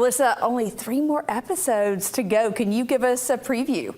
Melissa, only 3 more episodes to go. Can you give us a preview?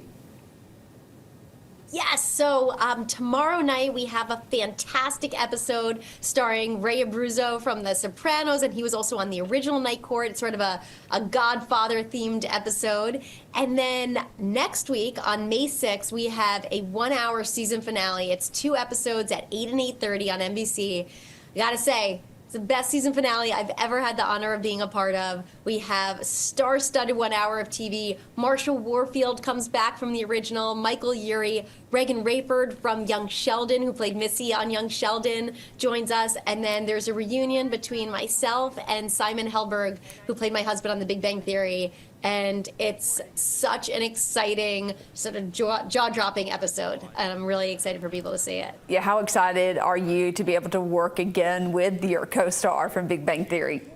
Yes, so tomorrow night we have a fantastic episode starring Ray Abruzzo from The Sopranos, and he was also on the original Night Court. It's sort of a Godfather-themed episode. And then next week on May 6th, we have a 1-hour season finale. It's 2 episodes at 8 and 8:30 on NBC. I gotta say, it's the best season finale I've ever had the honor of being a part of. We have star-studded 1 hour of TV. Marshall Warfield comes back from the original. Michael Urie, Regan Rayford from Young Sheldon, who played Missy on Young Sheldon, joins us. And then there's a reunion between myself and Simon Helberg, who played my husband on The Big Bang Theory. And it's such an exciting, sort of jaw-dropping episode. And I'm really excited for people to see it. Yeah, how excited are you to be able to work again with your co-star from Big Bang Theory?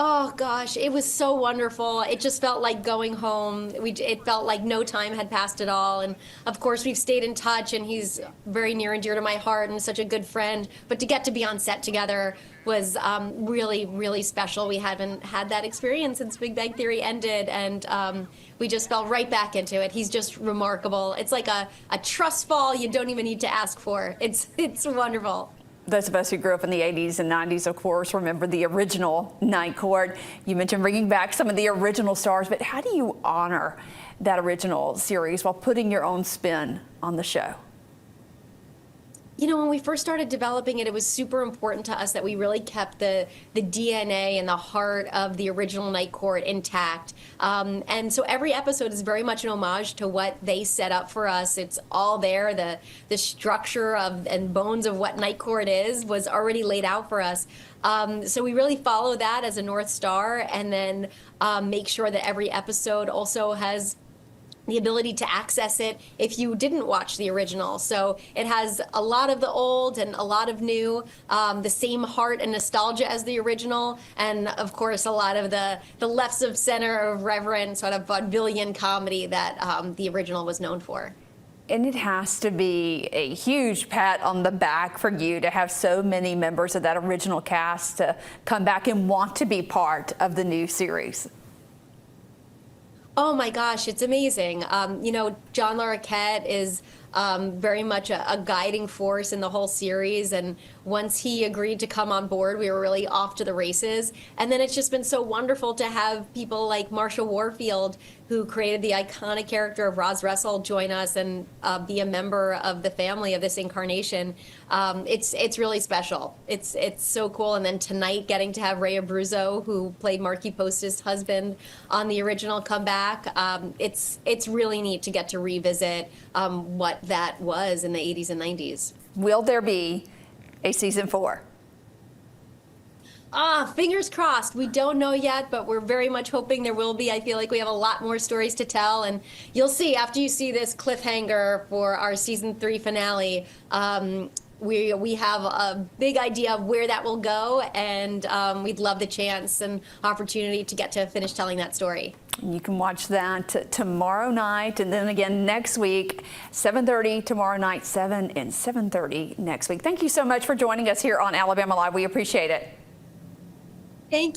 Oh gosh, it was so wonderful. It just felt like going home. It felt like no time had passed at all. And of course, we've stayed in touch, and he's very near and dear to my heart and such a good friend. But to get to be on set together was really, really special. We haven't had that experience since Big Bang Theory ended, and we just fell right back into it. He's just remarkable. It's like a trust fall you don't even need to ask for. It's wonderful. Those of us who grew up in the 80s and 90s, of course, remember the original Night Court. You mentioned bringing back some of the original stars, but how do you honor that original series while putting your own spin on the show? You know, when we first started developing it, it was super important to us that we really kept the DNA and the heart of the original Night Court intact. And so every episode is very much an homage to what they set up for us. It's all there. The structure of and bones of what Night Court is was already laid out for us. So we really follow that as a North Star, and then make sure that every episode also has the ability to access it if you didn't watch the original. So it has a lot of the old and a lot of new, the same heart and nostalgia as the original, and of course a lot of the left of center of reverent sort of vaudevillian comedy that the original was known for. And it has to be a huge pat on the back for you to have so many members of that original cast to come back and want to be part of the new series. Oh my gosh, it's amazing. You know, John Larroquette is very much a guiding force in the whole series, and once he agreed to come on board, we were really off to the races. And then it's just been so wonderful to have people like Marshall Warfield, who created the iconic character of Roz Russell, join us and be a member of the family of this incarnation. It's really special. It's so cool. And then tonight, getting to have Ray Abruzzo, who played Marky Post's husband on the original, come back. It's really neat to get to revisit what that was in the 80s and 90s. Will there be a season 4? Fingers crossed. We don't know yet, but we're very much hoping there will be. I feel like we have a lot more stories to tell, and you'll see after you see this cliffhanger for our season 3 finale. We have a big idea of where that will go, and we'd love the chance and opportunity to get to finish telling that story. You can watch that tomorrow night, and then again next week, 7:30 tomorrow night, 7 and 7:30 next week. Thank you so much for joining us here on Alabama Live. We appreciate it. Thank you.